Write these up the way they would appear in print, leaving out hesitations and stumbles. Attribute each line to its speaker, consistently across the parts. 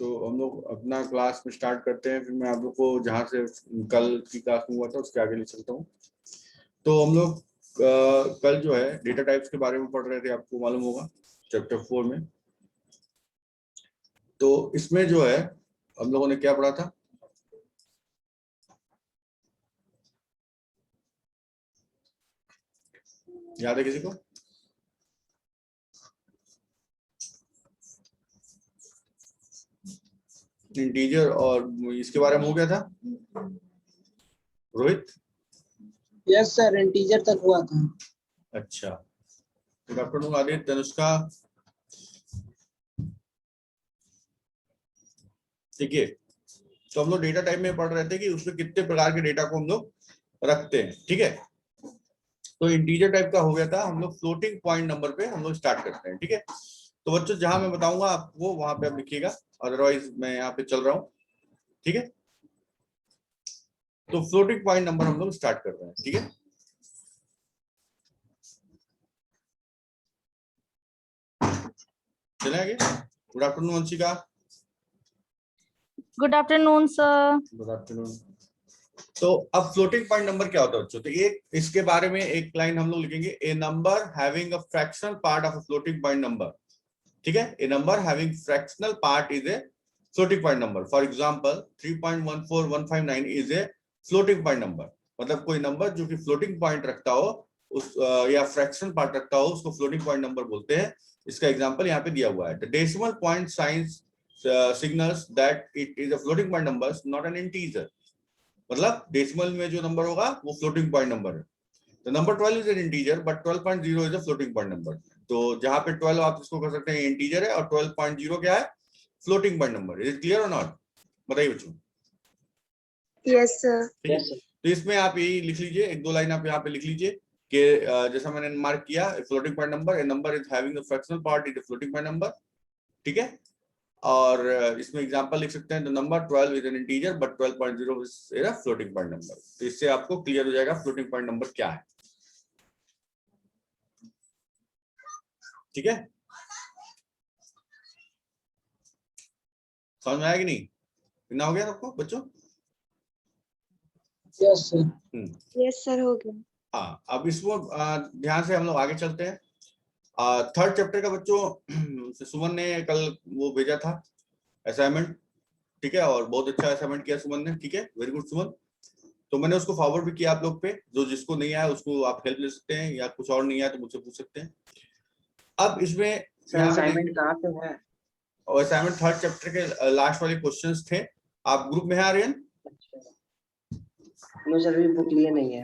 Speaker 1: तो हम लोग अपना क्लास में स्टार्ट करते हैं। फिर मैं आप लोग को जहाँ से कल की क्लास में हुआ था उसके आगे ले चलता हूँ। तो हम लोग कल जो है डेटा टाइप्स के बारे में पढ़ रहे थे, आपको मालूम होगा, चैप्टर 4 में। तो इसमें जो है हम लोगों ने क्या पढ़ा था? याद है किसी को? इंटीजर और इसके बारे में हो गया था रोहित?
Speaker 2: यस सर, इंटीजर तक हुआ था।
Speaker 1: अच्छा, गुड आफ्टरनून आदित्य, तनुष्का। ठीक है, तो हम लोग डेटा टाइप में पढ़ रहे थे कि उसमें कितने प्रकार के डेटा को हम लोग रखते हैं। ठीक है, तो इंटीजर टाइप का हो गया था, हम लोग फ्लोटिंग पॉइंट नंबर पे हम लोग स्टार्ट करते हैं। ठीक है, तो बच्चों जहां मैं बताऊंगा आपको वहां पे आप लिखिएगा, अदरवाइज मैं यहाँ पे चल रहा हूँ। ठीक है, तो फ्लोटिंग पॉइंट नंबर हम लोग स्टार्ट कर रहे हैं। ठीक है, चले आगे। Good afternoon Vanshika.
Speaker 3: Good afternoon sir.
Speaker 1: Good afternoon. तो अब फ्लोटिंग पॉइंट नंबर क्या होता है बच्चों? तो एक इसके बारे में एक लाइन हम लोग लिखेंगे, a number having a fractional part of a floating point number. ठीक है, a number having fractional part is a floating point number. For example 3.14159 is a floating point number. मतलब कोई नंबर जो कि फ्लोटिंग पॉइंट रखता हो उस या फ्रैक्शनल पार्ट रखता हो उसको फ्लोटिंग पॉइंट नंबर बोलते हैं। इसका एग्जांपल यहाँ पे दिया हुआ है, the decimal point science signals that it is a floating point number not an integer. मतलब डेसिमल में जो नंबर होगा वो फ्लोटिंग पॉइंट नंबर है। तो number 12 is an integer but 12.0 is a floating point number. तो जहां पे 12 आप इसको कर सकते हैं इंटीजर है और 12.0 क्या है? Floating point number. Is it clear और नॉट? बताइए बच्चों।
Speaker 4: Yes sir.
Speaker 1: तो इसमें आप यही लिख लीजिए, एक दो लाइन आप यहाँ पे लिख लीजिए कि जैसा मैंने मार्क किया, floating point number, A number is having the fractional part is a floating point number. ठीक है, और इसमें एग्जांपल लिख सकते हैं, the number 12 is an integer but 12.0 is a floating point number. तो इससे आपको क्लियर हो जाएगा फ्लोटिंग पॉइंट नंबर क्या है। ठीक है, समझ में आया कि नहीं? इतना हो गया सबको बच्चों?
Speaker 2: Yes sir.
Speaker 4: यस सर, हो गया।
Speaker 1: हाँ, अब इसको ध्यान से हम लोग आगे चलते हैं। थर्ड चैप्टर का बच्चों सुमन ने कल वो भेजा था असाइनमेंट। ठीक है, और बहुत अच्छा असाइनमेंट किया सुमन ने। ठीक है, वेरी गुड सुमन। तो मैंने उसको फॉरवर्ड भी किया आप लोग पे, जो जिसको नहीं आया उसको आप हेल्प ले सकते हैं, या कुछ और नहीं आया तो मुझसे पूछ सकते हैं। अब इसमें
Speaker 2: असाइनमेंट कहाँ पे है?
Speaker 1: और असाइनमेंट थर्ड चैप्टर के लास्ट वाले क्वेश्चंस थे। आप ग्रुप में हैं आर्यन?
Speaker 2: मुझे अभी बुक लिए नहीं है।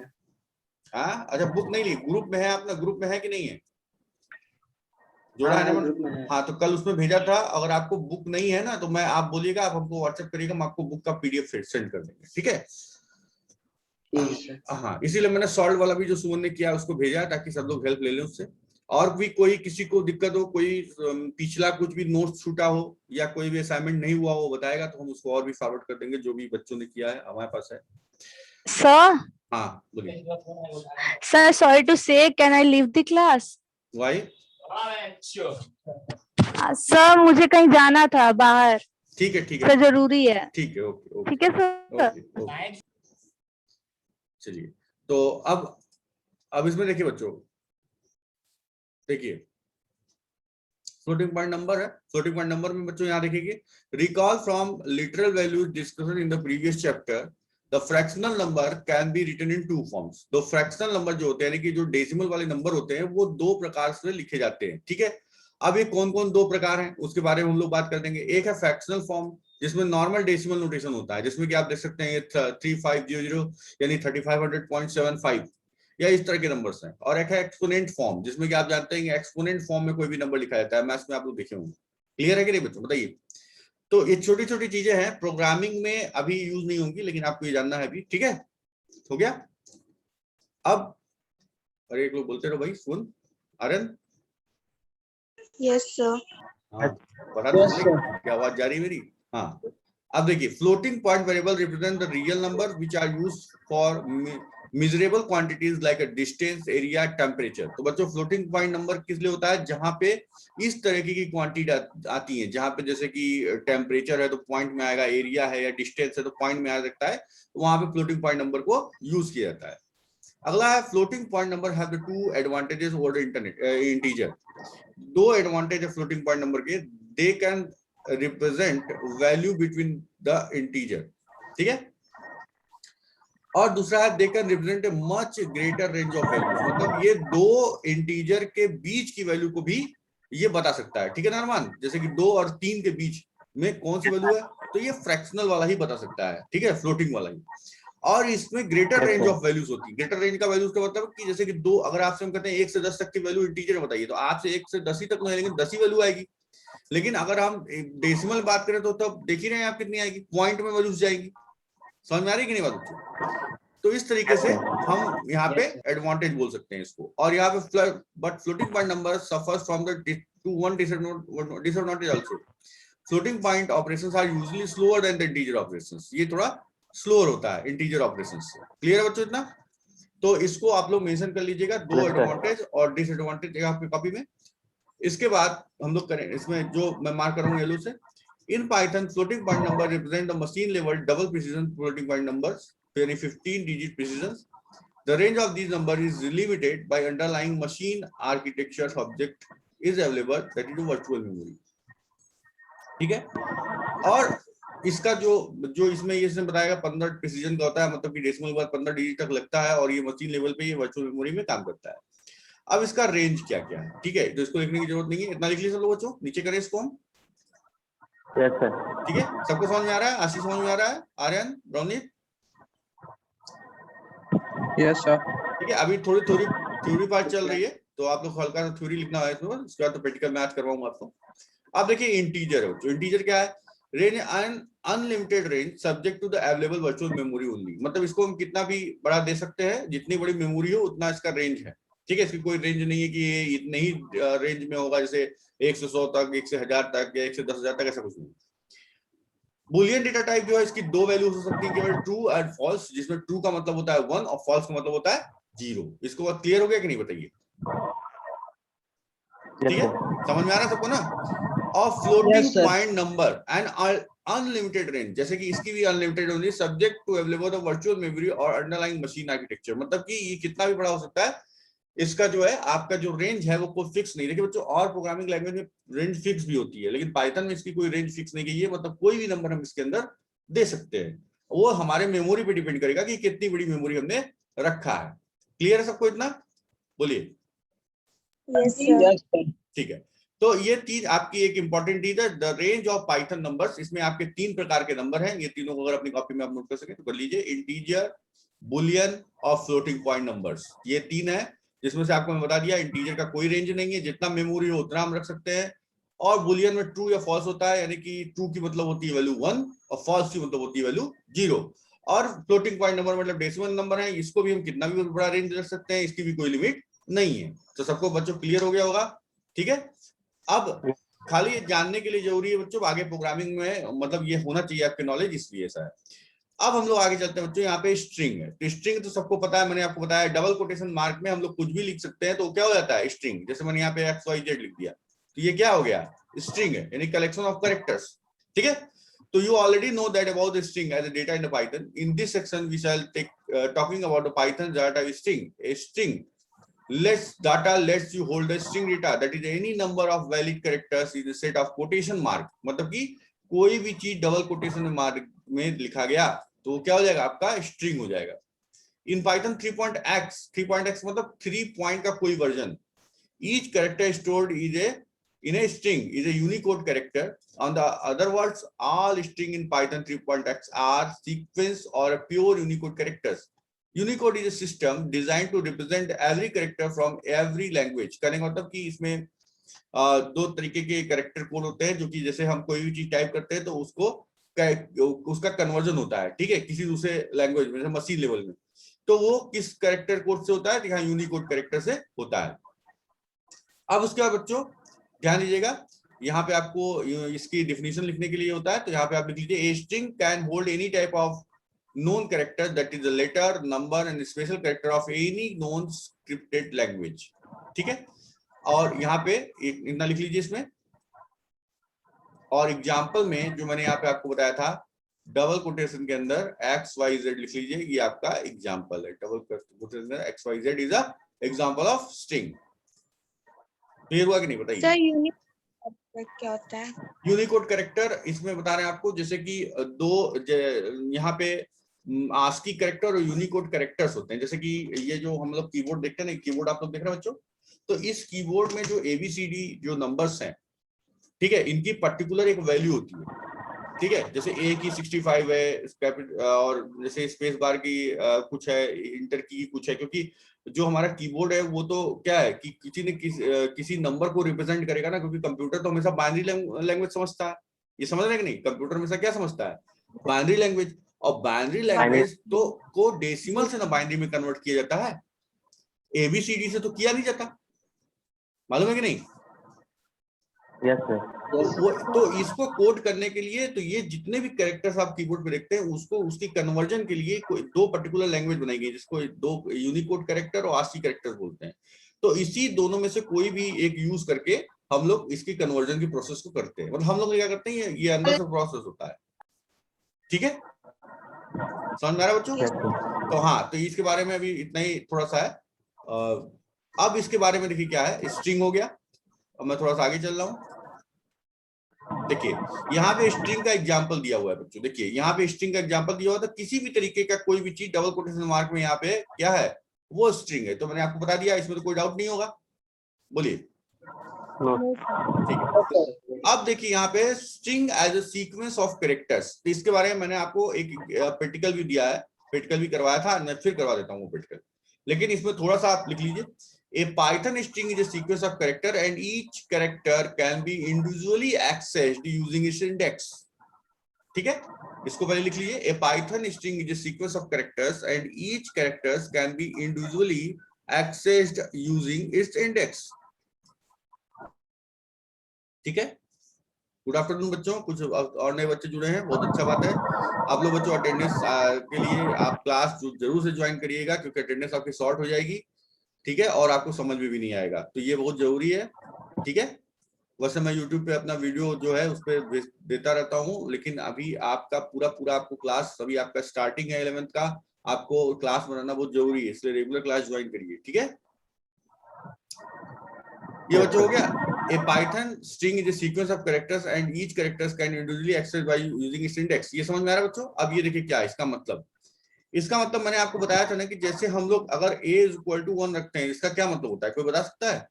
Speaker 1: हाँ, अच्छा, बुक नहीं ली, ग्रुप में है अपना? ग्रुप में है कि नहीं है? जोड़ा
Speaker 2: हाँ,
Speaker 1: है ना?
Speaker 2: ग्रुप में है।
Speaker 1: हाँ, तो कल उसमें भेजा था। अगर आपको बुक नहीं है ना तो मैं, आप बोलिएगा, आप हमको व्हाट्सएप करिएगा, हम आपको बुक का पीडीएफ सेंड कर देंगे। ठीक है? हाँ, इसीलिए मैंने सॉल्व वाला भी जो सुमन ने किया उसको भेजा है, ताकि सब लोग हेल्प ले लें उससे। और भी कोई किसी को दिक्कत हो, कोई पिछला कुछ भी नोट्स छूटा हो या कोई भी असाइनमेंट नहीं हुआ हो बताएगा तो हम उसको और भी फॉरवर्ड कर देंगे, जो भी बच्चों ने किया है हमारे पास है।
Speaker 3: सर।
Speaker 1: हाँ बोलिए।
Speaker 3: Sir, sorry to say, can I leave the class?
Speaker 1: Why?
Speaker 3: Sir, मुझे कहीं जाना था बाहर।
Speaker 1: ठीक है, ठीक है,
Speaker 3: सर, जरूरी है।
Speaker 1: ठीक है, ओके ओके,
Speaker 3: ठीक है सर।
Speaker 1: Okay okay. चलिए, तो अब इसमें देखिए बच्चों, देखिए फ्लोटिंग पॉइंट नंबर है। फ्लोटिंग पॉइंट नंबर में बच्चों यहाँ देखिए, recall from literal values discussion in the previous chapter, the fractional number can be written in two forms. तो फ्रैक्शनल नंबर जो होते हैं, यानी कि जो डेसिमल वाले नंबर होते हैं, वो दो प्रकार से लिखे जाते हैं। ठीक है, अब ये कौन कौन दो प्रकार हैं उसके बारे में हम लोग बात कर देंगे। एक है फ्रैक्शनल फॉर्म, जिसमें नॉर्मल डेसिमल नोटेशन होता है, जिसमें कि आप देख सकते हैं ये 3500 यानी 3500.75 या इस तरह के नंबर्स हैं। और एक है एक्सपोनेंट फॉर्म, जिसमें कि आप जानते हैं एक्सपोनेंट फॉर्म में कोई भी नंबर लिखा जाता है। मैथ्स में आप लोग देखे होंगे। क्लियर है कि नहीं बच्चों? बताइए। तो ये छोटी छोटी चीजें हैं, प्रोग्रामिंग में अभी यूज नहीं होंगी, लेकिन आपको ये जानना है अभी। ठीक है, हो गया। अब अरे एक लोग बोलते रहो भाई, सुन आर्यन।
Speaker 4: Yes sir.
Speaker 1: हाँ, पता तो चले क्या आवाज जा रही है मेरी? हाँ, अब देखिए, floating point variable represent the real number which are used for measurable quantities like a distance, area, temperature. तो बच्चों फ्लोटिंग पॉइंट नंबर किस लिए होता है? जहां पे इस तरह की क्वांटिटी आती है, जहां पे जैसे कि टेम्परेचर है तो पॉइंट में आएगा, एरिया है या डिस्टेंस है तो पॉइंट में आ सकता है, तो वहां पे फ्लोटिंग पॉइंट नंबर को यूज किया जाता है। अगला है floating point number have the two advantages over integer. दो एडवांटेज है फ्लोटिंग पॉइंट नंबर के, they can represent value between the integer, ठीक है, और दूसरा है they can represent a much greater range of values. मतलब ये दो इंटीजर के बीच की वैल्यू को भी ये बता सकता है, ठीक है ना अरमान? जैसे कि 2 और 3 के बीच में कौन सी वैल्यू है, तो ये फ्रैक्शनल वाला ही बता सकता है, ठीक है, फ्लोटिंग वाला ही। और इसमें ग्रेटर रेंज ऑफ वैल्यूज होती है। ग्रेटर रेंज का वैल्यूज का मतलब कि जैसे कि दो, अगर आपसे हम कहते हैं 1 से 10 तक की वैल्यू इंटीजर बताइए, तो आपसे 1 से 10 ही तक नहीं, लेकिन 10 ही वैल्यू आएगी। लेकिन अगर हम डेसिमल बात करें तो तब देख ही रहे हैं आप कितनी आएगी, पॉइंट में वैल्यूज जाएगी। समझ में आ रही है कि नहीं बात बच्चों? तो इस तरीके से हम यहाँ पे एडवांटेज बोल सकते हैं इसको। और यहाँ पे but floating point number suffers from the one disadvantage also. Floating point operations are usually slower than the integer operations. ये थोड़ा स्लोअर होता है इंटीजर ऑपरेशंस से। क्लियर है बच्चों इतना? तो इसको आप लोग मेंशन कर लीजिएगा, दो एडवांटेज और डिसएडवांटेज आपकी कॉपी में। इसके बाद हम लोग करें इसमें जो मैं मार्क करूंगा येलो से, in Python floating point number represent the machine level double precision floating point numbers, 15 digit precision. The range of these numbers is limited by underlying machine architecture object is available, that is virtual memory, ठीक है। और इसका जो इसमें ये इसने बताएगा 15 precision का होता है, मतलब कि डेसिमल के बाद 15 डिजिट तक लगता है, और ये मशीन लेवल पे ये वर्चुअल मेमोरी में काम करता है। अब इसका रेंज क्या क्या है, ठीक है, तो इसको लिखने की जरूरत नहीं है, इतना लिख लीजिए सब लोग बच्चों, नीचे करें इसको हम।
Speaker 5: Yes sir.
Speaker 1: ठीक है, सबको समझ में आ रहा है? आशीष समझ में आ रहा है? आर्यन, रौनित?
Speaker 2: Yes sir.
Speaker 1: ठीक है, अभी थोड़ी थोड़ी थ्योरी पार्ट चल रही है, तो आप लोग हल्का सा थ्योरी लिखना है इसमें, उसके बाद तो प्रैक्टिकल मैथ करवाऊंगा आपको। अब देखिए इंटीजर है, जो इंटीजर क्या है, range an unlimited range subject to the available virtual memory only. मतलब इसको हम कितना भी बड़ा दे सकते हैं, जितनी बड़ी मेमोरी हो उतना इसका रेंज है, ठीक है। इसकी कोई रेंज नहीं है कि ये इतने ही रेंज में होगा, जैसे 1 से 100 तक, 1 से 1000 तक या 1 से 10,000 तक, ऐसा कुछ नहीं। बुलियन डेटा टाइप जो है, इसकी दो वैल्यूज हो सकती है केवल, ट्रू एंड फॉल्स, जिसमें ट्रू का मतलब होता है 1 और फॉल्स का मतलब होता है 0। इसको बात क्लियर हो गया कि नहीं बताइए? ठीक है, समझ में आ रहा है सबको ना? और floating point number and unlimited range, जैसे कि इसकी भी अनलिमिटेड होगी, subject to available the virtual memory और अंडरलाइंग मशीन आर्किटेक्चर। मतलब कि ये कितना भी बड़ा हो सकता है, इसका जो है आपका जो रेंज है वो कोई फिक्स नहीं। देखिए बच्चों, और प्रोग्रामिंग लैंग्वेज में रेंज फिक्स भी होती है, लेकिन पाइथन में इसकी कोई रेंज फिक्स नहीं की है। मतलब कोई भी नंबर हम इसके अंदर दे सकते हैं, वो हमारे मेमोरी पे डिपेंड करेगा कि कितनी बड़ी मेमोरी हमने रखा है। क्लियर है सबको इतना? बोलिए।
Speaker 4: Yes, sir.
Speaker 1: ठीक है, तो ये चीज आपकी एक इंपॉर्टेंट चीज है, the range of Python numbers. इसमें आपके 3 प्रकार के नंबर हैं, ये तीनों को अगर अपनी कॉपी में आप नोट कर सके तो कर लीजिए, इंटीजर, बुलियन और फ्लोटिंग पॉइंट नंबर्स। ये 3 है, जिसमें से आपको मैं बता दिया इंटीजर का कोई रेंज नहीं है, जितना मेमोरी हो उतना हम रख सकते हैं। और बुलियन में ट्रू या फॉल्स होता है, यानी कि ट्रू की मतलब होती है वैल्यू 1 और फॉल्स की मतलब होती है वैल्यू 0। और फ्लोटिंग पॉइंट नंबर मतलब डेसिमल नंबर है, इसको भी हम कितना भी बड़ा रेंज रख सकते हैं, इसकी भी कोई लिमिट नहीं है। तो सबको बच्चों क्लियर हो गया होगा? ठीक है, अब खाली ये जानने के लिए जरूरी है बच्चों, आगे प्रोग्रामिंग में मतलब ये होना चाहिए आपके नॉलेज, इसलिए ऐसा है। अब हम लोग आगे चलते हैं बच्चों, यहाँ पे स्ट्रिंग है। तो स्ट्रिंग तो सबको पता है, मैंने आपको बताया डबल कोटेशन मार्क में हम लोग कुछ भी लिख सकते हैं, तो क्या हो जाता है स्ट्रिंग। जैसे मैंने यहाँ पे XYZ लिख दिया, तो ये क्या हो गया, स्ट्रिंग है, यानी कलेक्शन ऑफ कैरेक्टर्स। ठीक है, तो you already know that about the string as a data in the Python. In this section we shall take talking about the Python data string. A string lets you hold a string data, that is any number of valid characters is a set of quotation mark. मतलब कि कोई भी चीज double quotation mark में लिखा गया तो क्या हो जाएगा, आपका स्ट्रिंग हो जाएगा। इन पाइथन 3.x मतलब 3 पॉइंट का कोई version, each character stored in a string is a Unicode character. On the other words, all string in Python 3.x are sequence or a pure Unicode characters. Unicode is a system designed to represent every character from every language. कहने का मतलब कि इसमें दो तरीके के character code होते हैं, जो कि जैसे हम कोई भी चीज टाइप करते हैं तो उसका कन्वर्जन होता है, ठीक है, किसी दूसरे लैंग्वेज में, जैसे मशीन लेवल में, तो वो किस कैरेक्टर कोड से होता है, यहाँ यूनिकोड कैरेक्टर से होता है। अब उसके बाद बच्चों ध्यान दीजिएगा, यहाँ पे आपको इसकी डेफिनेशन लिखने के लिए होता है, तो यहाँ पे आप लिख लीजिए, a string can hold any type of known character that is the letter, number and special character of any known scripted language. ठीक है, और यहाँ पे इतना लिख लीजिए इसमें। और एग्जाम्पल में जो मैंने यहाँ पे आपको बताया था डबल कोटेशन के अंदर XYZ लिख लीजिए, ये आपका एग्जाम्पल है। डबल कोटेशन में XYZ is a example of string. Clear हुआ कि नहीं बताइए?
Speaker 4: सर यूनिक क्या होता है?
Speaker 1: यूनिकोड कैरेक्टर इसमें बता रहे हैं आपको, जैसे कि यहाँ पे आस्की कैरेक्टर और यूनिकोड कैरेक्टर्स होते हैं। जैसे कि ये जो हम लोग कीबोर्ड देखते हैं ना, कीबोर्ड आप लोग देख रहे हैं बच्चों, तो इस कीबोर्ड में जो ABCD जो नंबर्स हैं, ठीक है, इनकी पर्टिकुलर एक वैल्यू होती है। ठीक है, जैसे A की 65 है, और जैसे स्पेस बार की कुछ है, इंटर की कुछ है, क्योंकि जो हमारा कीबोर्ड है वो तो क्या है कि किसी ने किसी नंबर को रिप्रेजेंट करेगा ना, क्योंकि कंप्यूटर तो हमेशा बाइनरी लैंग्वेज समझता है। ये समझ रहे हैं कि नहीं? कंप्यूटर हमेशा क्या समझता है? Binary language. और बाइनरी लैंग्वेज तो को डेसिमल से ना बाइनरी में कन्वर्ट किया जाता है, ABCD से तो किया नहीं जाता, मालूम है कि नहीं?
Speaker 5: Yes sir.
Speaker 1: तो इसको कोड करने के लिए तो ये जितने भी कैरेक्टर्स आप कीबोर्ड पे देखते हैं उसको उसकी कन्वर्जन के लिए कोई दो पर्टिकुलर लैंग्वेज बनाई गई, जिसको दो यूनिकोड कैरेक्टर और ASCII कैरेक्टर बोलते हैं। तो इसी दोनों में से कोई भी एक यूज करके हम लोग इसकी कन्वर्जन की प्रोसेस को करते हैं। मतलब हम लोग क्या करते हैं, ये अंदर से प्रोसेस होता है। ठीक है, समझ में आ रहा है बच्चों? तो हाँ, तो इसके बारे में अभी इतना ही थोड़ा सा है। अब इसके बारे में देखिए क्या है, स्ट्रिंग हो गया। अब मैं थोड़ा सा आगे चल रहा हूं। देखिए यहाँ पे स्ट्रिंग का एग्जांपल दिया हुआ है बच्चों। देखिए यहाँ पे स्ट्रिंग का एग्जांपल दिया हुआ है, तो किसी भी तरीके का कोई भी चीज डबल कोटेशन मार्क में यहाँ पे क्या है, वो स्ट्रिंग है। तो मैंने आपको बता दिया, इसमें तो कोई डाउट नहीं होगा, बोलिए। ठीक है, अब देखिए यहाँ पे string as a sequence of characters, तो इसके बारे में मैंने आपको एक प्रैक्टिकल भी दिया है, प्रैक्टिकल भी करवाया था, मैं फिर करवा देता हूँ वो प्रैक्टिकल। लेकिन इसमें थोड़ा सा आप लिख लीजिए, A Python string is a sequence of character and each character can be individually accessed using its index. ठीक है, इसको पहले लिख लीजिए। A Python string is a sequence of characters and each characters can be individually accessed using its index. ठीक है, good afternoon बच्चों। कुछ और नए बच्चे जुड़े हैं, बहुत अच्छा बात है। आप लोग बच्चों अटेंडेंस के लिए आप क्लास जरूर से ज्वाइन करिएगा, क्योंकि अटेंडेंस आपकी शॉर्ट हो जाएगी। ठीक है, और आपको समझ में भी नहीं आएगा, तो ये बहुत जरूरी है। ठीक है, वैसे मैं YouTube पे अपना वीडियो जो है उस पर देता रहता हूँ, लेकिन अभी आपका पूरा आपको क्लास, अभी आपका स्टार्टिंग है 11th का, आपको क्लास बनाना बहुत जरूरी है, इसलिए रेगुलर क्लास ज्वाइन करिए। ठीक है, ये बच्चों हो गया। A Python string is a sequence of characters and each characters can individually access by using its index. ये समझ में आ रहा है बच्चों? अब ये देखिए क्या है इसका मतलब। इसका मतलब मैंने आपको बताया था ना कि जैसे हम लोग अगर a = 1 रखते हैं, इसका क्या मतलब होता है, कोई बता सकता है?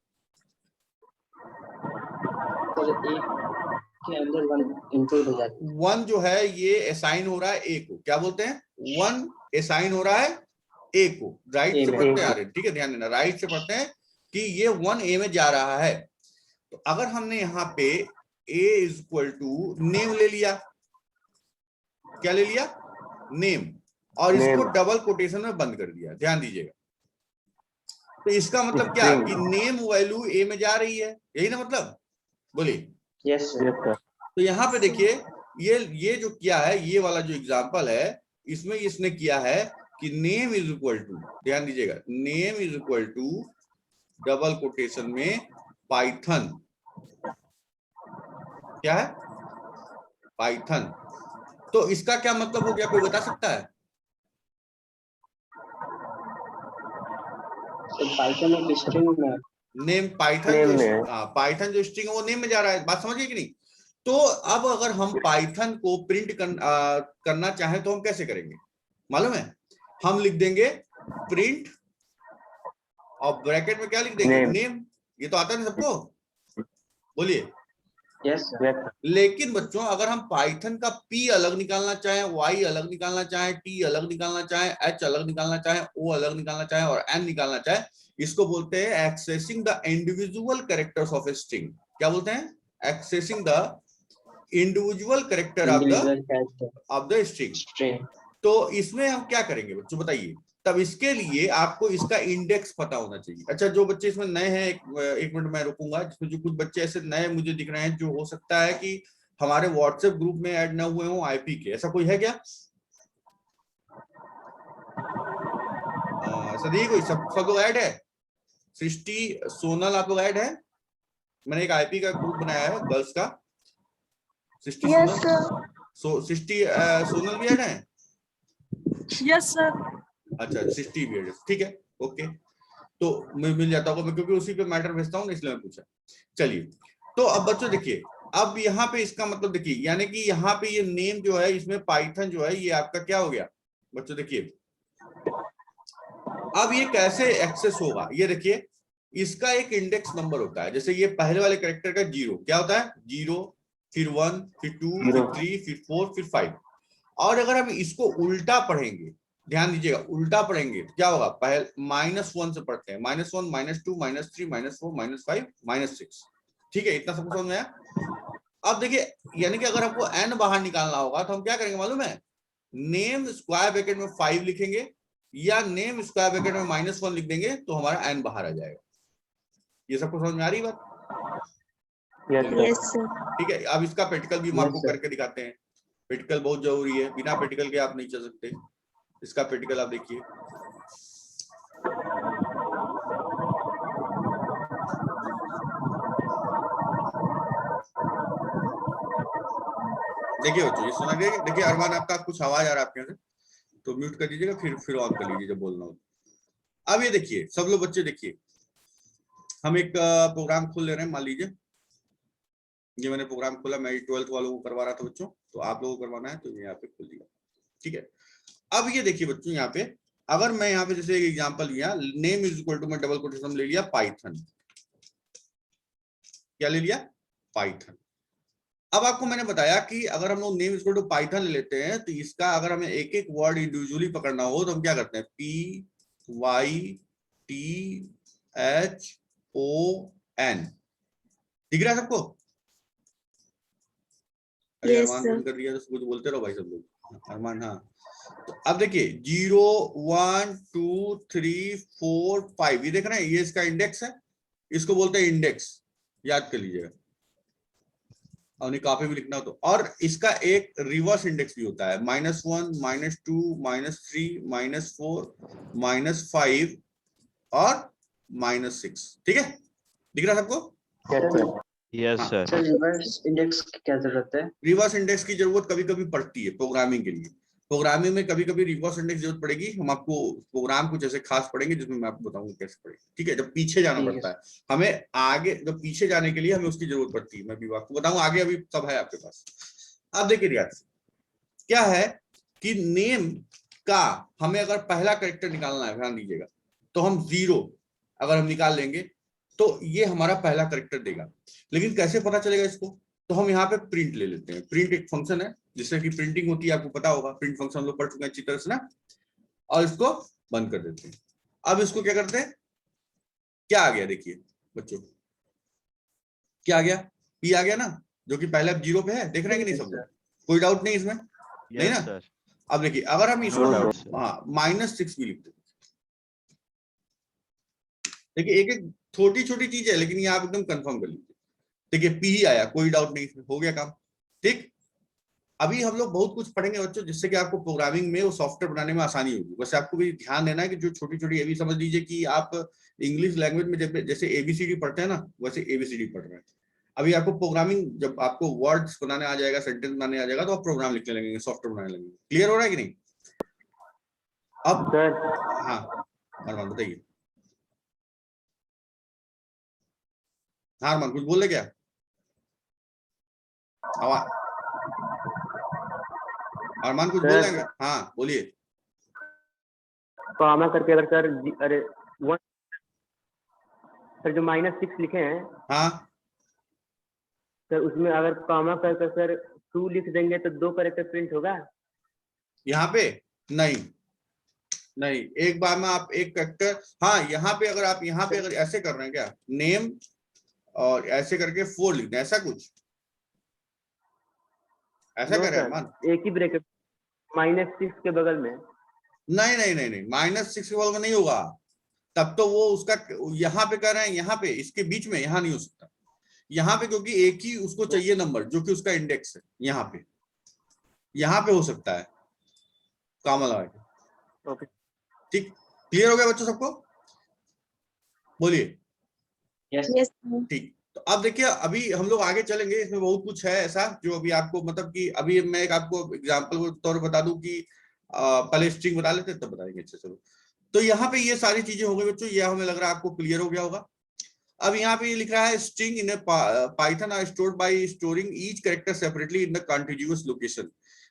Speaker 2: के अंदर 1 इंक्लूड हो जाता है।
Speaker 1: 1 जो है ये असाइन हो रहा है a को, क्या बोलते हैं? 1 असाइन हो रहा है a को। राइट से पढ़ते आ रहे हैं, ठीक है, ध्यान देना, राइट से पढ़ते हैं कि ये 1 a में जा रहा है। तो अगर हमने यहाँ पे a = नेम ले लिया, क्या ले लिया? नेम, और इसको डबल कोटेशन में बंद कर दिया, ध्यान दीजिएगा। तो इसका मतलब क्या कि नेम वैल्यू a में जा रही है, यही ना मतलब? बोलिए।
Speaker 2: Yes sir.
Speaker 1: तो यहाँ पे देखिए ये जो किया है, ये वाला जो एग्जांपल है, इसमें इसने किया है कि नेम = ध्यान दीजिएगा, नेम = डबल कोटेशन में पाइथन, क्या है? पाइथन। तो इसका क्या मतलब हो गया, कोई बता सकता है?
Speaker 2: पाइथन एक स्ट्रिंग में
Speaker 1: नेम पाइथन जो स्ट्रिंग है वो नेम में जा रहा है, बात समझिए कि नहीं? तो अब अगर हम पाइथन को प्रिंट करना चाहें तो हम कैसे करेंगे मालूम है? हम लिख देंगे प्रिंट और ब्रैकेट में क्या लिख देंगे? नेम। ये तो आता है ना सबको, बोलिए।
Speaker 2: Yes sir.
Speaker 1: लेकिन बच्चों अगर हम पाइथन का P अलग निकालना चाहें, Y अलग निकालना चाहें, T अलग निकालना चाहें, H अलग निकालना चाहें, O अलग निकालना चाहें और N निकालना चाहें, इसको बोलते हैं accessing the individual characters of a string. क्या बोलते हैं? Accessing the individual character of the string. तो इसमें हम क्या करेंगे बच्चों बताइए? तब इसके लिए आपको इसका इंडेक्स पता होना चाहिए। अच्छा, जो बच्चे इसमें नए हैं, एक मिनट मैं रुकूंगा, जिसमें जो कुछ बच्चे ऐसे नए मुझे दिख रहे हैं जो हो सकता है कि हमारे व्हाट्सएप ग्रुप में ऐड ना हुए हों IP के, ऐसा कोई है क्या? सदी कोई सब लोग ऐड है? सृष्टि, सोनल, आप लोग ऐड है? मैंने एक आईपी का ग्रुप बनाया है गर्ल्स का। सृष्टि,
Speaker 4: Yes,
Speaker 1: सोनल,
Speaker 4: sir.
Speaker 1: सृष्टि, सोनल भी ऐड है?
Speaker 4: Yes, sir.
Speaker 1: अच्छा, सृष्टि भी ऐड है, ठीक है, ओके। तो मिल जाता होगा, मैं क्योंकि उसी पे मैटर भेजता हूँ इसलिए मैं पूछा। चलिए, तो अब बच्चों देखिए, अब यहाँ पे इसका मतलब देखिए, यानी कि यहाँ पे ये नेम जो है, इसमें पाइथन जो है ये आपका क्या हो गया बच्चों? देखिए अब ये कैसे एक्सेस होगा, ये देखिए, इसका एक इंडेक्स नंबर होता है। जैसे ये पहले वाले कैरेक्टर का 0 क्या होता है? 0, फिर 1, फिर 2, फिर 3, फिर 4, फिर 5। और अगर हम इसको उल्टा पढ़ेंगे, ध्यान दीजिएगा, उल्टा पढ़ेंगे तो क्या होगा? पहले -1 से पढ़ते हैं, -1, -2, -3, -4, -5, -6। ठीक है, इतना सब समझ में आया? अब देखिए, यानी कि अगर हमको n बाहर निकालना होगा तो हम क्या करेंगे मालूम है? नेम स्क्वायर ब्रैकेट में 5 लिखेंगे, या नेम स्क्वायर ब्रैकेट में -1 लिख देंगे तो हमारा n बाहर आ जाएगा। ये सबको समझ में आ रही बात?
Speaker 4: Yes, sir.
Speaker 1: ठीक है, अब इसका प्रैक्टिकल भी हम
Speaker 2: Yes,
Speaker 1: आपको
Speaker 2: sir.
Speaker 1: करके दिखाते हैं। प्रैक्टिकल बहुत जरूरी है, बिना प्रैक्टिकल के आप नहीं चल सकते। इसका प्रैक्टिकल आप देखिए। देखिए बच्चों, ये सुना गया? देखिए अरमान, आपका कुछ आवाज आ रहा है आपके यहाँ से, तो म्यूट कर दीजिएगा, फिर ऑन कर लीजिए जब बोलना हो। अब ये देखिए, सब लोग बच्चे देखिए, हम एक प्रोग्राम खोल ले रहे हैं। मान लीजिए ये मैंने प्रोग्राम खोला, मैं 12th वालों को करवा रहा था बच्चों, तो आप लोगों को करवाना है तो यहाँ पे खोल दिया। ठीक है, अब ये देखिए बच्चों, यहाँ पे अगर मैं यहाँ पे जैसे एक एग्जांपल लिया, नेम इज इक्वल टू, मैं डबल कोटेशन ले लिया पाइथन। क्या ले लिया? पाइथन। अब आपको मैंने बताया कि अगर हम लोग name is equal to Python ले लेते हैं तो इसका अगर हमें एक एक वर्ड इंडिविजुअली पकड़ना हो तो हम क्या करते हैं? PYTHON। दिख रहा है सबको? अरे
Speaker 4: Yes,
Speaker 1: अरमान
Speaker 4: sir.
Speaker 1: बंद कर दिया तो कुछ बोलते रहो भाई सब लोग। अरमान, हाँ। तो अब देखिए 0, 1, 2, 3, 4, 5, ये देख रहे हैं, ये इसका इंडेक्स है, इसको बोलते हैं इंडेक्स, याद कर लीजिएगा। और नहीं कॉपी भी लिखना हो तो। और इसका एक रिवर्स इंडेक्स भी होता है, -1, -2, -3, -4, -5 और -6। ठीक है, दिख रहा है सबको?
Speaker 5: Yes,
Speaker 1: हाँ।
Speaker 5: sir.
Speaker 2: सर रिवर्स इंडेक्स की क्या जरूरत है?
Speaker 1: रिवर्स इंडेक्स की जरूरत कभी कभी पड़ती है प्रोग्रामिंग के लिए। प्रोग्रामिंग में कभी कभी रिवर्स इंडेक्स जरूरत पड़ेगी। हम आपको प्रोग्राम कुछ ऐसे खास पढ़ेंगे जिसमें मैं आपको बताऊंगा कैसे पढ़ेगी। ठीक है, जब पीछे जाना
Speaker 2: ठीक है।
Speaker 1: पड़ता है हमें, आगे जब पीछे जाने के लिए हमें उसकी जरूरत पड़ती है। मैं भी आपको बताऊं आगे, अभी सब है आपके पास। अब देखिए रियाज, क्या है कि नेम का हमें अगर पहला कैरेक्टर निकालना है, ध्यान दीजिएगा, तो हम 0 अगर हम निकाल लेंगे तो ये हमारा पहला कैरेक्टर देगा। लेकिन कैसे पता चलेगा इसको? तो हम यहाँ पे प्रिंट ले लेते हैं। प्रिंट एक फंक्शन है जिससे कि प्रिंटिंग होती है, आपको पता होगा। प्रिंट फंक्शन हम लोग पढ़ चुके हैं अच्छी तरह से ना। और इसको बंद कर देते हैं। अब इसको क्या करते हैं? क्या आ गया देखिए बच्चों, क्या आ गया? पी आ गया ना, जो कि पहले 0 पे है। देख रहे हैं कि नहीं सब लोग? कोई डाउट नहीं इसमें? नहीं ना?
Speaker 5: Yes, sir.
Speaker 1: अब देखिए, अगर हम इसको
Speaker 5: No doubt, sir.
Speaker 1: -6 भी लिखते, देखिए एक एक छोटी छोटी चीज है, लेकिन ये आप एकदम कंफर्म कर लीजिए। देखिए पी ही आया, कोई डाउट नहीं, हो गया काम। ठीक, अभी हम लोग बहुत कुछ पढ़ेंगे बच्चों, जिससे कि आपको प्रोग्रामिंग में, वो सॉफ्टवेयर बनाने में आसानी होगी। वैसे आपको भी ध्यान देना है कि जो छोटी छोटी, ये भी समझ लीजिए कि आप इंग्लिश लैंग्वेज में जैसे एबीसीडी पढ़ते हैं ना, वैसे एबीसीडी पढ़ रहे हैं। अभी आपको प्रोग्रामिंग, जब आपको वर्ड्स बनाने आ जाएगा, सेंटेंस बनाने आ जाएगा, तो आप प्रोग्राम लिखने लगेंगे, सॉफ्टवेयर बनाने लगेंगे। क्लियर हो रहा है कि नहीं? अब
Speaker 5: Sir.
Speaker 1: हाँ अरमान बताइए। हाँ अरमान कुछ बोल रहे क्या? आवाज, अरमान कुछ बोल रहे? हाँ बोलिए।
Speaker 5: कॉमा करके अगर सर, अरे 1 सर जो -6 लिखे हैं
Speaker 1: हाँ,
Speaker 5: सर, उसमें अगर कॉमा करके सर 2 लिख देंगे तो 2 कैरेक्टर प्रिंट होगा?
Speaker 1: यहाँ पे नहीं, नहीं, एक बार में आप एक कैरेक्टर, हाँ यहाँ पे अगर आप यहाँ पे अगर ऐसे कर रहे हैं क्या, नेम और ऐसे करके 4 लिख दें, ऐसा कुछ ऐसा
Speaker 5: No,
Speaker 1: कर रहे हैं
Speaker 5: sir.
Speaker 1: अरमान?
Speaker 5: एक ही ब्रैकेट -6 के बगल में।
Speaker 1: नहीं नहीं नहीं नहीं, -6 वाला का नहीं होगा। तब तो वो उसका यहाँ पे कर रहे हैं, यहाँ पे इसके बीच में, यहाँ नहीं हो सकता। यहाँ पे क्योंकि एक ही उसको चाहिए नंबर, जो कि उसका इंडेक्स है। यहाँ पे हो सकता है, कामल आएगा।
Speaker 5: ओके।
Speaker 1: ठीक, क्लियर हो गया बच्चों सबको? बोलिए।
Speaker 2: Yes.
Speaker 4: Yes, sir.
Speaker 1: ठीक, तो अब देखिए अभी हम लोग आगे चलेंगे, इसमें बहुत कुछ है ऐसा जो अभी आपको मतलब कि अभी मैं एक आपको एग्जांपल के तौर पर बता दूं कि पहले स्ट्रिंग बता लेते तब बताएंगे अच्छे से। तो यहाँ पे ये सारी चीजें हो गई बच्चों, ये हमें लग रहा है आपको क्लियर हो गया होगा। अब यहाँ पे ये लिख रहा है string in Python are stored by storing each character separately in the contiguous location.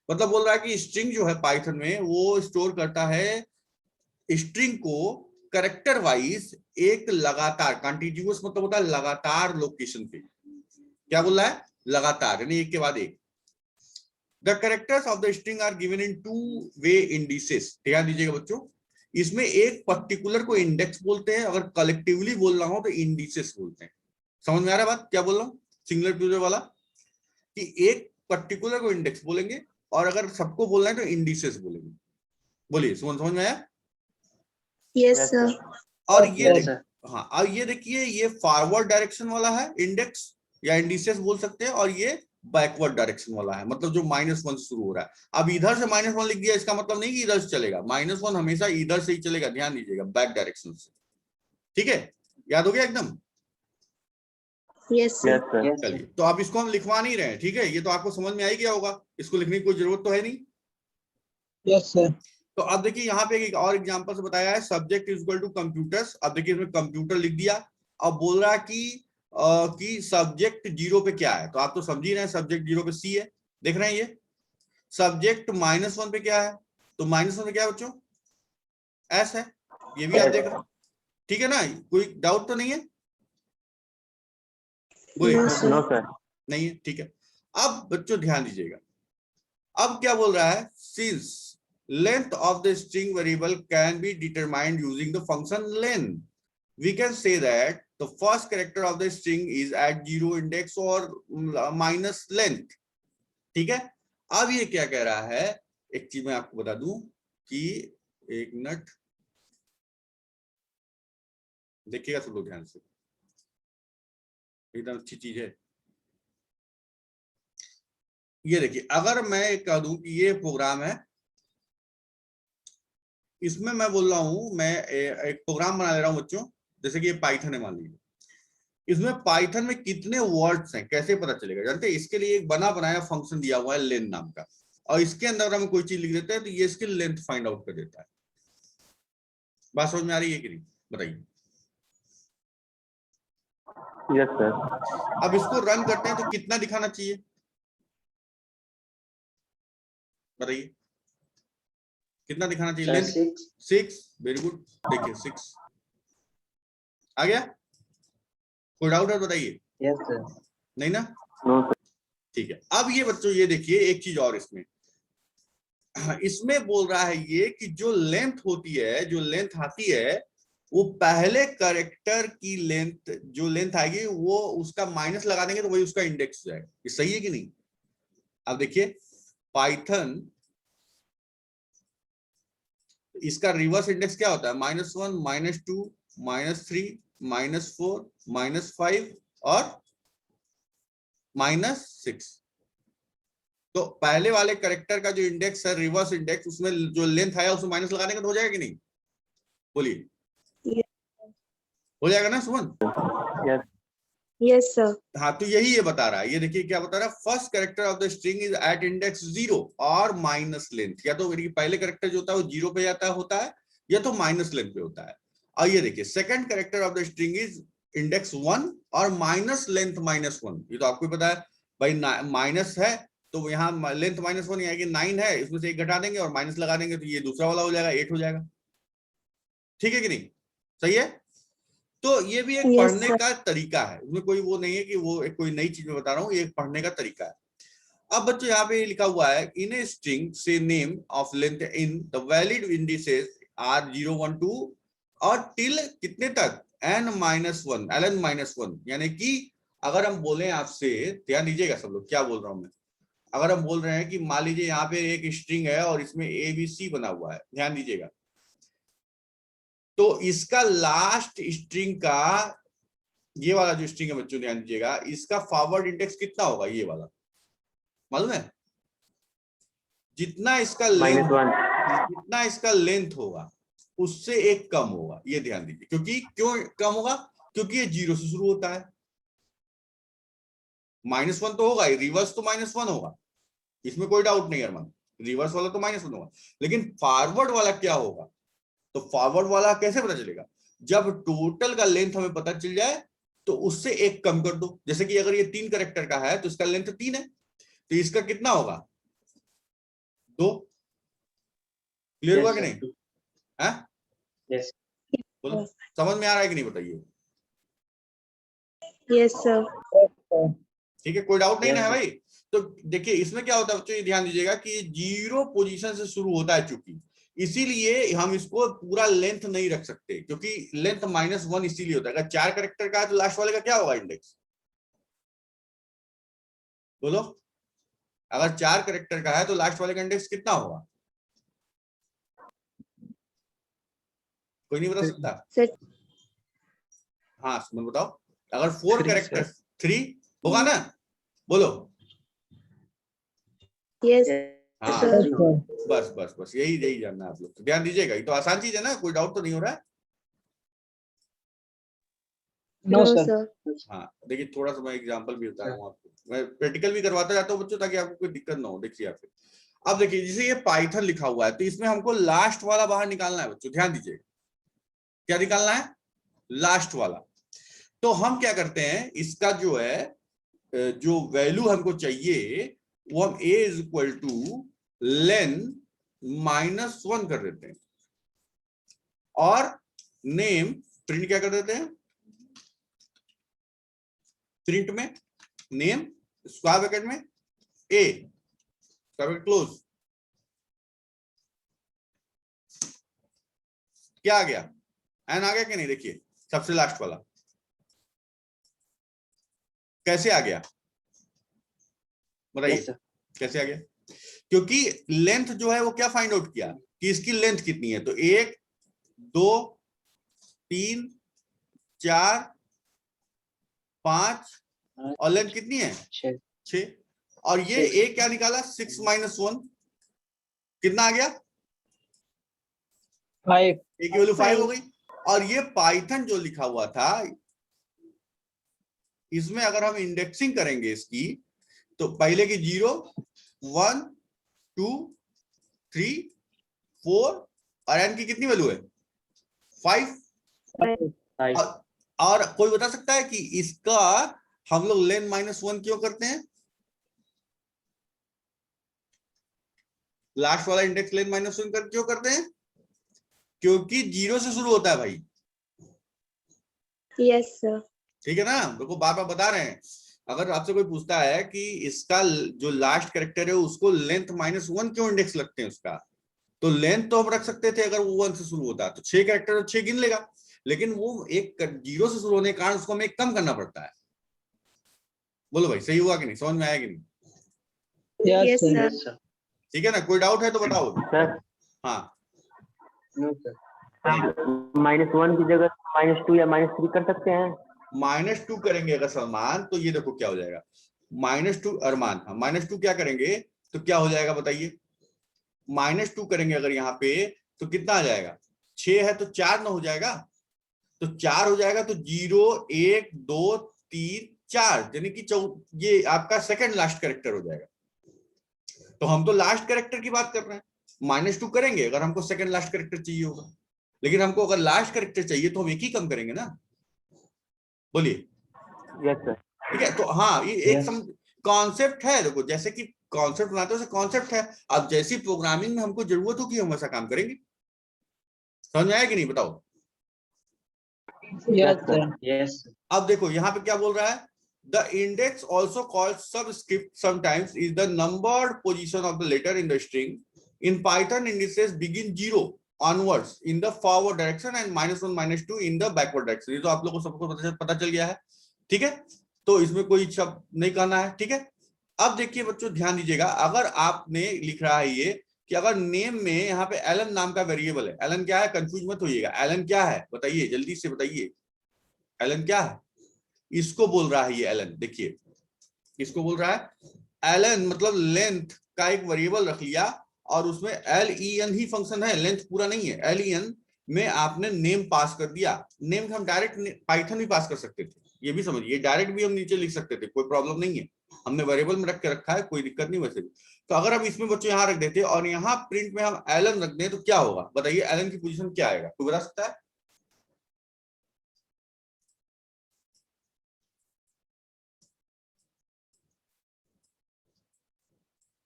Speaker 1: मतलब बोल रहा है कि स्ट्रिंग जो है पाइथन में वो स्टोर करता है स्ट्रिंग को कैरेक्टर वाइज एक लगातार, कॉन्टिग्यूअस मतलब होता है लगातार लोकेशन पे। क्या बोल रहा है? लगातार, यानी एक के बाद एक। The characters of the string are given in 2-वे इंडिसेस। ध्यान दीजिएगा बच्चों, इसमें एक पर्टिकुलर को इंडेक्स बोलते हैं, अगर कलेक्टिवली बोलना हो तो इंडिसेस बोलते हैं। समझ में आ रहा है बात क्या बोल रहा हूं? सिंगुलर प्लूरल वाला, कि एक पर्टिकुलर को इंडेक्स बोलेंगे और अगर सबको बोलना है तो इंडिसेस बोलेंगे। बोलिए, समझ में आया?
Speaker 4: Yes,
Speaker 5: Yes,
Speaker 4: sir.
Speaker 5: sir.
Speaker 1: और ये
Speaker 2: Yes, sir.
Speaker 1: हाँ, अब ये देखिए, ये फॉरवर्ड डायरेक्शन वाला है इंडेक्स या इंडिसेस बोल सकते हैं, और ये बैकवर्ड डायरेक्शन वाला है, मतलब जो -1 से शुरू हो रहा है। अब इधर से -1 लिख दिया, इसका मतलब नहीं कि इधर से चलेगा, -1 हमेशा इधर से ही चलेगा, ध्यान दीजिएगा, बैक डायरेक्शन से। ठीक है, याद हो गया एकदम?
Speaker 4: Yes, sir.
Speaker 5: Yes, sir.
Speaker 2: Yes, sir.
Speaker 1: चलिए, तो अब इसको हम लिखवा नहीं रहे हैं, ठीक है, ये तो आपको समझ में आ ही गया होगा, इसको लिखने की कोई जरूरत तो है नहीं।
Speaker 2: Yes, sir.
Speaker 1: तो अब देखिए यहाँ पे एक और एग्जांपल से बताया है, subject is equal to computers. अब देखिए इसमें कंप्यूटर लिख दिया, अब बोल रहा है कि सब्जेक्ट 0 पे क्या है, तो आप तो समझ ही रहे हैं, सब्जेक्ट 0 पे सी है, देख रहे हैं ये। सब्जेक्ट -1 पे क्या है, तो -1 पे क्या है बच्चों? एस है, ये भी आप देख रहे हैं, ठीक है ना? कोई डाउट तो नहीं है?
Speaker 4: No, sir.
Speaker 5: No, sir.
Speaker 1: नहीं है, ठीक है। अब बच्चों ध्यान दीजिएगा, अब क्या बोल रहा है, since length of the string variable can be determined using the function len, we can say that the first character of the string is at 0 index or minus length। ठीक है, अब ये क्या कह रहा है, एक चीज मैं आपको बता दूं कि एक मिनट देखिएगा सब लोग ध्यान से, एकदम अच्छी चीज है। ये देखिए, अगर मैं कह दूं कि ये प्रोग्राम है, इसमें मैं बोल रहा हूं, मैं एक प्रोग्राम बना ले रहा हूं बच्चों, जैसे कि ये पाइथन है मान लीजिए, इसमें पाइथन में कितने वर्ड्स हैं कैसे पता चलेगा? जानते हैं, इसके लिए एक बना बनाया फंक्शन दिया हुआ है लेन नाम का, और इसके अंदर हम कोई चीज लिख देते हैं तो ये इसकी लेंथ फाइंड आउट कर देता है। बात समझ में आ रही है कि नहीं, बताइए?
Speaker 5: Yes, sir.
Speaker 1: अब इसको रन करते हैं तो कितना दिखाना चाहिए, बताइए कितना दिखाना चाहिए?
Speaker 2: Sir,
Speaker 1: length 6। वेरी गुड, देखिए 6 आ गया। कोई डाउट है बताइए?
Speaker 2: yes, sir.
Speaker 1: नहीं ना?
Speaker 5: No, sir.
Speaker 1: ठीक है, अब ये बच्चों ये देखिए एक चीज और, इसमें बोल रहा है ये कि जो लेंथ होती है, जो लेंथ आती है, वो पहले कैरेक्टर की लेंथ, जो लेंथ आएगी वो उसका माइनस लगा देंगे तो वही उसका इंडेक्स हो जाएगा। ये सही है कि नहीं? अब देखिए पाइथन, इसका रिवर्स इंडेक्स क्या होता है? -1, -2, -3, -4, -5 और -6। तो पहले वाले कैरेक्टर का जो इंडेक्स है, रिवर्स इंडेक्स, उसमें जो लेंथ आया उसमें माइनस लगा देंगे तो हो जाएगा कि नहीं? बोलिए, हो जाएगा ना सुमन?
Speaker 5: Yes.
Speaker 4: Yes, sir.
Speaker 1: हाँ, तो यही ये बता रहा है, ये देखिए क्या बता रहा है, first character of the string is at index 0 और माइनस लेंथ। या तो पहले कैरेक्टर जो होता है वो 0 पे जाता होता है, या तो माइनस लेंथ पे होता है। और ये देखिए second character of the string is index 1 और माइनस लेंथ -1। ये तो आपको पता है भाई, माइनस है तो यहाँ लेंथ -1 यानी कि 9 है, इसमें से 1 घटा देंगे और माइनस लगा देंगे तो ये दूसरा वाला हो जाएगा, 8 हो जाएगा। ठीक है कि नहीं? सही है? तो ये भी एक
Speaker 4: Yes,
Speaker 1: पढ़ने
Speaker 4: sir.
Speaker 1: का तरीका है, उसमें कोई वो नहीं है कि वो एक कोई नई चीज में बता रहा हूँ, ये एक पढ़ने का तरीका है। अब बच्चों यहाँ पे लिखा हुआ है, इन ए स्ट्रिंग से name of length in the valid indices are 0, 1, 2 और टिल कितने तक? n-1, ln-1। यानी कि अगर हम बोले आपसे, ध्यान दीजिएगा सब लोग क्या बोल रहा हूं मैं, अगर हम बोल रहे हैं कि मान लीजिए यहाँ पे एक स्ट्रिंग है और इसमें ABC बना हुआ है, ध्यान दीजिएगा, तो इसका लास्ट स्ट्रिंग का, ये वाला जो स्ट्रिंग है बच्चों ध्यान दीजिएगा, इसका फॉरवर्ड इंडेक्स कितना होगा? ये वाला मालूम है? जितना इसका लेंथ,
Speaker 5: -1.
Speaker 1: जितना इसका लेंथ होगा उससे एक कम होगा, ये ध्यान दीजिए। क्योंकि क्यों कम होगा? क्योंकि ये 0 से शुरू होता है। -1 तो होगा ही, रिवर्स तो -1 होगा, इसमें कोई डाउट नहीं अरमान, रिवर्स वाला तो -1 होगा। लेकिन फॉरवर्ड वाला क्या होगा? तो फॉरवर्ड वाला कैसे पता चलेगा? जब टोटल का लेंथ हमें पता चल जाए तो उससे एक कम कर दो। जैसे कि अगर ये 3 कैरेक्टर का है तो इसका लेंथ 3 है, तो इसका कितना होगा? 2। क्लियर हुआ कि नहीं? है?
Speaker 5: यस
Speaker 1: बोलो, समझ में आ रहा है कि नहीं बताइए?
Speaker 4: Yes, sir.
Speaker 1: ठीक है, कोई डाउट नहीं ना है
Speaker 5: Yes.
Speaker 1: भाई? तो देखिए इसमें क्या होता है बच्चों, ये ध्यान दीजिएगा कि ये 0 पोजीशन से शुरू होता है, चूंकि इसीलिए हम इसको पूरा लेंथ नहीं रख सकते, क्योंकि लेंथ -1 इसीलिए होता है। अगर 4 कैरेक्टर का है तो लास्ट वाले का क्या होगा इंडेक्स? बोलो, अगर 4 कैरेक्टर का है तो लास्ट वाले का इंडेक्स कितना होगा? कोई नहीं बता सकता?
Speaker 4: Sir.
Speaker 1: हाँ सुमन बताओ। अगर 4
Speaker 5: Three,
Speaker 1: कैरेक्टर 3 होगा ना, बोलो।
Speaker 4: Yes,
Speaker 1: हाँ
Speaker 4: sir.
Speaker 1: बस बस बस यही यही जानना है आप लोग, तो ध्यान दीजिएगा। ये तो आसान चीज है ना, कोई डाउट तो नहीं हो रहा है?
Speaker 2: No,
Speaker 4: No,
Speaker 2: sir.
Speaker 4: sir.
Speaker 1: हाँ देखिए, थोड़ा सा मैं एग्जांपल भी बता रहा हूँ आपको, मैं प्रैक्टिकल भी करवाता जाता हूँ बच्चों, ताकि आपको कोई दिक्कत ना हो। देखिए आप, अब देखिए जैसे ये पाइथन लिखा हुआ है, तो इसमें हमको लास्ट वाला बाहर निकालना है बच्चों, ध्यान दीजिए। क्या निकालना है? लास्ट वाला। तो हम क्या करते हैं, इसका जो है जो वैल्यू हमको चाहिए वो हम a is equal two lane -1 कर देते हैं, और नेम प्रिंट क्या कर देते हैं? प्रिंट में नेम स्क्वायर ब्रैकेट में a स्क्वायर ब्रैकेट क्लोज। क्या आ गया? एन आ गया कि नहीं? देखिए सबसे लास्ट वाला कैसे आ गया, बताइए?
Speaker 5: Yes, sir.
Speaker 1: कैसे आ गया? क्योंकि लेंथ जो है वो क्या फाइंड आउट किया कि इसकी लेंथ कितनी है, तो 1 2 3 4 5 और लेंथ कितनी है? 6। और ये a क्या निकाला? 6 - 1 कितना आ गया?
Speaker 2: 5.
Speaker 1: a की वैल्यू 5 हो गई। और ये पाइथन जो लिखा हुआ था, इसमें अगर हम इंडेक्सिंग करेंगे इसकी, तो पहले की 0 1 2 3 4 और n की कितनी वैल्यू है? 5। और कोई बता सकता है कि इसका हम लोग लेन -1 क्यों करते हैं? लास्ट वाला इंडेक्स लेन -1 क्यों करते हैं? क्योंकि 0 से शुरू होता है भाई।
Speaker 4: Yes, sir.
Speaker 1: ठीक है ना, देखो बार बार बता रहे हैं। अगर आपसे कोई पूछता है कि इसका जो लास्ट कैरेक्टर है उसको लेंथ -1 क्यों इंडेक्स लगते हैं उसका, तो लेंथ तो हम रख सकते थे अगर वो 1 से शुरू होता है, तो 6 कैरेक्टर तो 6 गिन लेगा। लेकिन वो एक 0 से शुरू होने के कारण उसको हमें एक कम करना पड़ता है। बोलो भाई, सही हुआ कि नहीं? समझ में आया कि नहीं?
Speaker 2: Yes,
Speaker 4: Yes,
Speaker 2: sir.
Speaker 4: sir.
Speaker 1: ठीक है ना, कोई डाउट है तो बताओ।
Speaker 5: सर
Speaker 1: हाँ
Speaker 5: नो सर, -1 की जगह -2 या -3 कर सकते हैं?
Speaker 1: -2 करेंगे अगर सलमान, तो ये देखो क्या हो जाएगा। -2 अरमान, हाँ -2 क्या करेंगे तो क्या हो जाएगा बताइए? -2 करेंगे अगर यहाँ पे तो कितना आ जाएगा? 6 है तो 4 ना हो जाएगा, तो 4 हो जाएगा, तो 0 1 2 3 4, यानी कि ये आपका सेकंड लास्ट कैरेक्टर हो जाएगा। तो हम तो लास्ट कैरेक्टर की बात कर रहे हैं, -2 करेंगे अगर हमको सेकंड लास्ट कैरेक्टर चाहिए होगा। लेकिन हमको अगर लास्ट कैरेक्टर चाहिए तो हम एक ही कम करेंगे ना। बोलिए।
Speaker 5: Yes sir.
Speaker 1: ठीक है, तो हाँ ये एक कॉन्सेप्ट है। देखो जैसे कि कॉन्सेप्ट बनाते हो कॉन्सेप्ट है। अब जैसी प्रोग्रामिंग में हमको जरूरत होगी हम वैसा काम करेंगे। समझ में आया कि नहीं बताओ?
Speaker 2: Yes, sir.
Speaker 5: यस
Speaker 1: अब देखो यहाँ पे क्या बोल रहा है, the index also called subscript sometimes is the numbered position of the letter in the string. In Python indices begin 0 onwards in the forward direction and -1 -2 in the backward direction। ये तो आप लोगों को सबको पता चल गया है। ठीक है, तो इसमें कोई शब्द नहीं करना है। ठीक है, अब देखिए बच्चों ध्यान दीजिएगा, अगर आपने लिख रहा है ये कि अगर नेम में यहाँ पे एलन नाम का वेरिएबल है, एलन क्या है कंफ्यूज मत होइएगा, एलन क्या है बताइए, जल्दी से बताइए, एलन क्या है? इसको बोल रहा है ये एलन, देखिए इसको बोल रहा है एलन, मतलब लेंथ का एक वेरिएबल रख लिया और उसमें len ही फंक्शन है, लेंथ पूरा नहीं है, len में आपने नेम पास कर दिया, नेम हम डायरेक्ट पाइथन भी पास कर सकते थे, ये भी समझिए, डायरेक्ट भी हम नीचे लिख सकते थे, कोई प्रॉब्लम नहीं है, हमने वेरिएबल में रख के रखा है, कोई दिक्कत नहीं वैसे भी। तो अगर हम इसमें बच्चों यहाँ रख देते और यहाँ प्रिंट में हम एलन रख दें तो क्या होगा बताइए, एलन की पोजीशन क्या आएगा, कोई बता सकता है?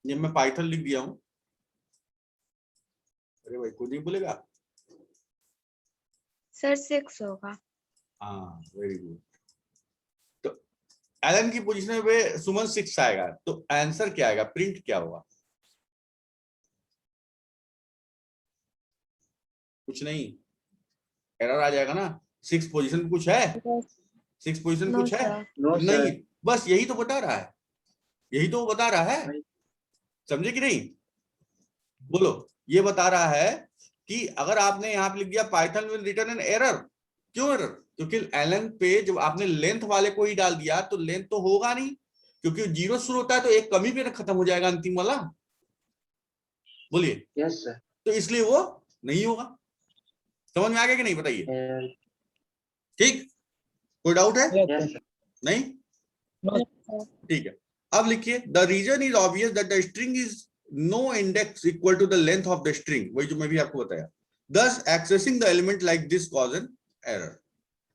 Speaker 1: ये मैं पाइथन लिख दिया हूं, अरे भाई कोई नहीं बोलेगा।
Speaker 4: सर 6 होगा।
Speaker 1: हाँ वेरी गुड। तो एलन की पोजीशन पे सुमन 6 आएगा, तो आंसर क्या आएगा, प्रिंट क्या होगा? कुछ नहीं, एरर आ जाएगा ना। 6 पोजीशन कुछ है, 6 पोजीशन
Speaker 4: नो
Speaker 1: कुछ है
Speaker 4: सर।
Speaker 5: नो
Speaker 1: नहीं,
Speaker 5: सर,
Speaker 1: बस यही तो बता रहा है, यही तो बता रहा है, समझे कि नहीं? बोलो, ये बता रहा है कि अगर आपने यहाँ पे लिख दिया Python will return an error, क्यों एरर? क्योंकि एलन पे जब आपने लेंथ वाले को ही डाल दिया तो लेंथ तो होगा नहीं, क्योंकि 0 शुरू होता है तो एक कमी पे खत्म हो जाएगा अंतिम वाला, बोलिए।
Speaker 5: यस सर,
Speaker 1: तो इसलिए वो नहीं होगा, समझ में आ गया कि नहीं बताइए? ठीक, कोई डाउट है?
Speaker 5: यस सर,
Speaker 1: नहीं,
Speaker 2: No.
Speaker 1: ठीक है। अब लिखिए, the reason is obvious that the string is no index equal to the length of the string, वही जो मैं भी आपको बताया। thus accessing the element like this cause an error.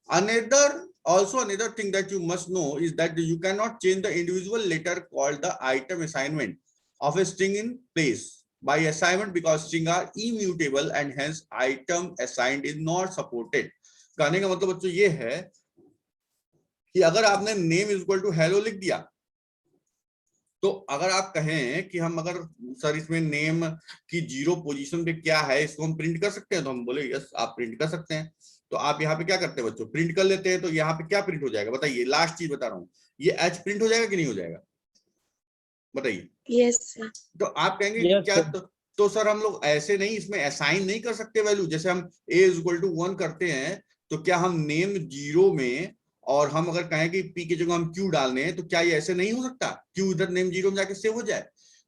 Speaker 1: Another thing that you must know is that you cannot change the individual letter called the item assignment of a string in place by assignment because string are immutable and hence item assigned is not supported. कहने का मतलब बच्चों ये है कि अगर आपने name is equal to hello लिख दिया, तो अगर आप कहें कि हम अगर सर इसमें नेम की 0 पोजीशन पे क्या है इसको हम प्रिंट कर सकते हैं, तो हम बोले यस आप प्रिंट कर सकते हैं। तो आप यहाँ पे क्या करते हैं बच्चों, प्रिंट कर लेते हैं। तो यहाँ पे क्या प्रिंट हो जाएगा बताइए, लास्ट चीज बता रहा हूँ, ये एच प्रिंट हो जाएगा कि नहीं हो जाएगा बताइए?
Speaker 4: Yes sir.
Speaker 1: तो आप कहेंगे कि
Speaker 2: Yes,
Speaker 1: क्या
Speaker 2: sir.
Speaker 1: तो सर हम लोग ऐसे नहीं इसमें असाइन नहीं कर सकते वैल्यू, जैसे हम a इज इक्वल टू 1 करते हैं तो क्या हम नेम 0 में और हम अगर कहें कि p की जगह हम q डालने हैं तो क्या ये ऐसे नहीं हो सकता, q इधर नेम 0 में जाके सेव हो जाए?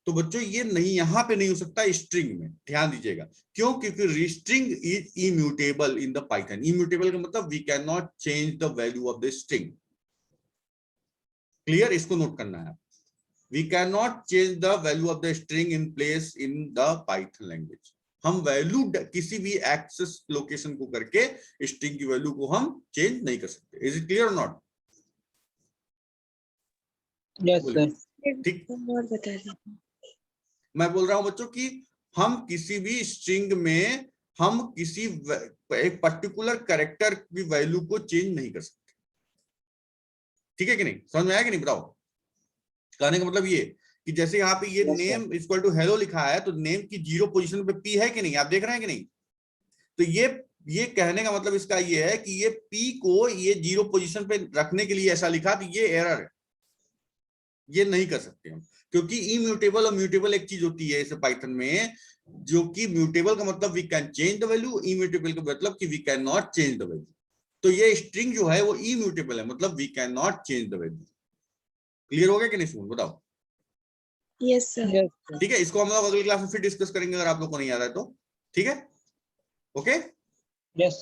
Speaker 1: तो बच्चों ये नहीं, यहाँ पे नहीं हो सकता स्ट्रिंग में, ध्यान दीजिएगा। क्यों? क्योंकि string is immutable in the Python. Immutable का मतलब we can not change the value of the string. Clear, इसको नोट करना है। We cannot change the value of the string in place in the Python language. हम value किसी भी access location को करके स्ट्रिंग की वैल्यू को हम चेंज नहीं कर सकते। इज इट क्लियर और नॉट?
Speaker 2: Yes, sir.
Speaker 1: ठीक,
Speaker 4: और बता दीजिए।
Speaker 1: मैं बोल रहा हूं बच्चों कि हम किसी भी स्ट्रिंग में हम किसी एक पर्टिकुलर कैरेक्टर की वैल्यू को चेंज नहीं कर सकते। ठीक है कि नहीं, समझ में आया कि नहीं बताओ? कहने का मतलब ये कि जैसे यहाँ पे ये
Speaker 5: Yes, sir.
Speaker 1: Name equal to hello लिखा है तो नेम की 0 पोजीशन पे p है कि नहीं, आप देख रहे हैं कि नहीं? तो ये कहने का मतलब इसका ये है कि ये p को ये 0 पोजीशन पे रखने के लिए ऐसा लिखा, तो ये एरर है, ये नहीं कर सकते हम, क्योंकि इम्यूटेबल और म्यूटेबल एक चीज होती है इस पाइथन में, जो कि म्यूटेबल का मतलब we can change the value, immutable का मतलब कि we can not change the value. तो ये स्ट्रिंग जो है वो इम्यूटेबल है, मतलब we can not change the value. Clear हो गया कि नहीं सुन, बताओ?
Speaker 4: Yes sir.
Speaker 2: Yes, sir.
Speaker 1: ठीक है, इसको हम लोग अगली क्लास में फिर डिस्कस करेंगे अगर आप लोग को नहीं आ रहा है तो। ठीक है, ओके।
Speaker 2: Yes.